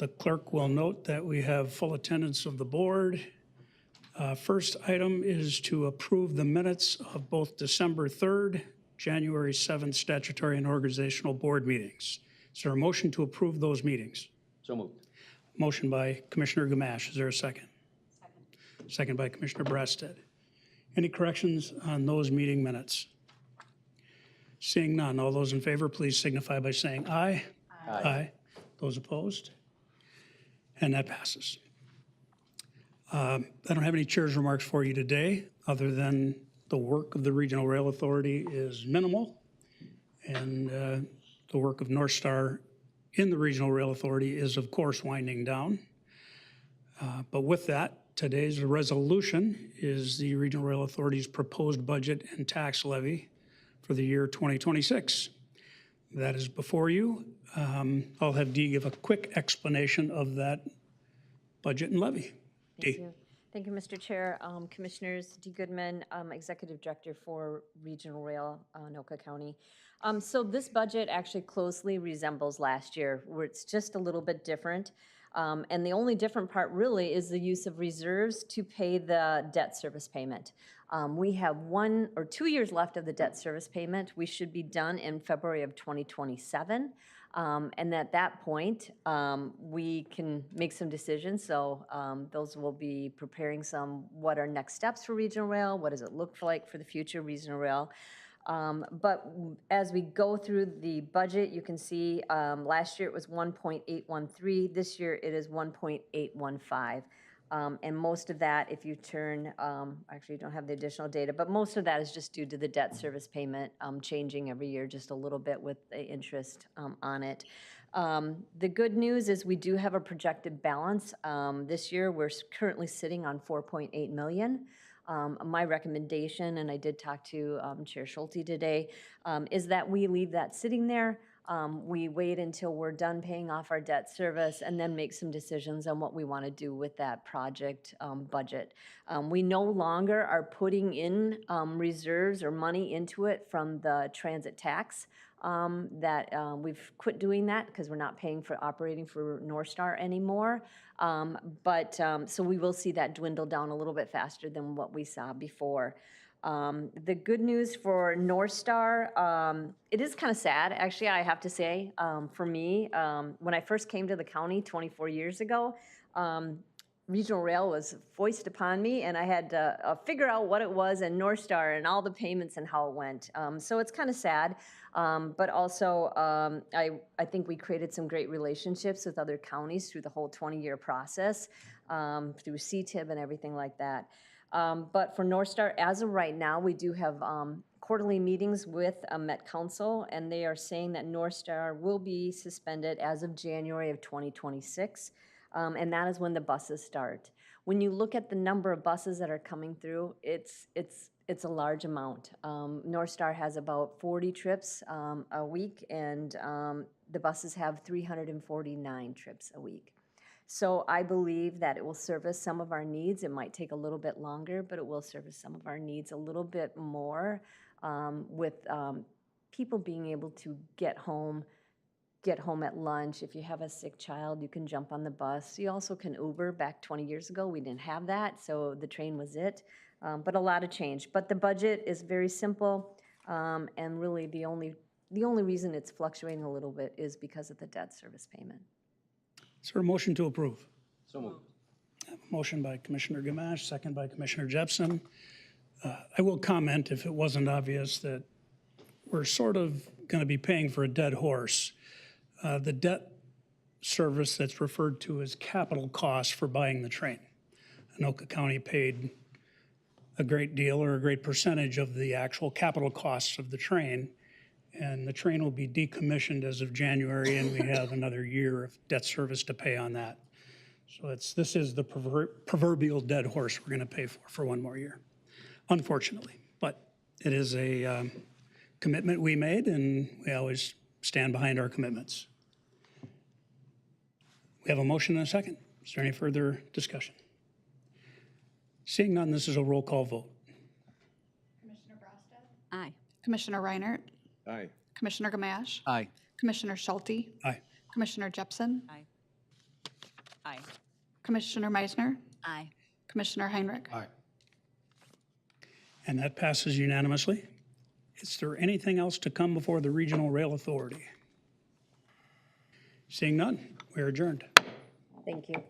The clerk will note that we have full attendance of the board. First item is to approve the minutes of both December 3rd, January 7th statutory and organizational board meetings. Is there a motion to approve those meetings? So moved. Motion by Commissioner Gamache. Is there a second? Second. Second by Commissioner Brasted. Any corrections on those meeting minutes? Seeing none, all those in favor, please signify by saying aye. Aye. Aye. Those opposed? And that passes. I don't have any chair's remarks for you today, other than the work of the Regional Rail Authority is minimal, and the work of North Star in the Regional Rail Authority is, of course, winding down. But with that, today's resolution is the Regional Rail Authority's proposed budget and tax levy for the year 2026. That is before you. I'll have Dee give a quick explanation of that budget and levy. Thank you. Thank you, Mr. Chair. Commissioners, Dee Goodman, Executive Director for Regional Rail, Anoka County. So this budget actually closely resembles last year, where it's just a little bit different. And the only different part really is the use of reserves to pay the debt service payment. We have 1 or 2 years left of the debt service payment. We should be done in February of 2027. And at that point, we can make some decisions. So those will be preparing what are next steps for Regional Rail, what does it look like for the future Regional Rail. But as we go through the budget, you can see last year it was 1.813. This year it is 1.815. And most of that, if you turn, actually you don't have the additional data, but most of that is just due to the debt service payment changing every year just a little bit with the interest on it. The good news is we do have a projected balance. This year we're currently sitting on 4.8 million. My recommendation, and I did talk to Chair Schulte today, is that we leave that sitting there. We wait until we're done paying off our debt service and then make some decisions on what we want to do with that project budget. We no longer are putting in reserves or money into it from the transit tax. We've quit doing that because we're not paying for operating for North Star anymore. So we will see that dwindle down a little bit faster than what we saw before. The good news for North Star, it is kind of sad, actually, I have to say, for me. When I first came to the county 24 years ago, Regional Rail was foisted upon me, and I had to figure out what it was and North Star and all the payments and how it went. So it's kind of sad, but also I think we created some great relationships with other counties through the whole 20-year process, through CTIB and everything like that. But for North Star, as of right now, we do have quarterly meetings with Met Council, and they are saying that North Star will be suspended as of January of 2026, and that is when the buses start. When you look at the number of buses that are coming through, it's a large amount. North Star has about 40 trips a week, and the buses have 349 trips a week. So I believe that it will service some of our needs. It might take a little bit longer, but it will service some of our needs a little bit more, with people being able to get home at lunch. If you have a sick child, you can jump on the bus. You also can Uber. Back 20 years ago, we didn't have that, so the train was it. But a lot of change. But the budget is very simple, and really the only reason it's fluctuating a little bit is because of the debt service payment. Is there a motion to approve? So moved. Motion by Commissioner Gamache, second by Commissioner Jepson. I will comment, if it wasn't obvious, that we're sort of going to be paying for a dead horse. The debt service that's referred to as capital costs for buying the train. Anoka County paid a great deal or a great percentage of the actual capital costs of the train, and the train will be decommissioned as of January, and we have another year of debt service to pay on that. So this is the proverbial dead horse we're going to pay for 1 more year, unfortunately. But it is a commitment we made, and we always stand behind our commitments. We have a motion and a second. Is there any further discussion? Seeing none, this is a roll call vote. Commissioner Brasted? Aye. Commissioner Reinert? Aye. Commissioner Gamache? Aye. Commissioner Schulte? Aye. Commissioner Jepson? Aye. Aye. Commissioner Meisner, Aye. Commissioner Heinrich. Aye. And that passes unanimously. Is there anything else to come before the Regional Rail Authority? Seeing none, we are adjourned. Thank you.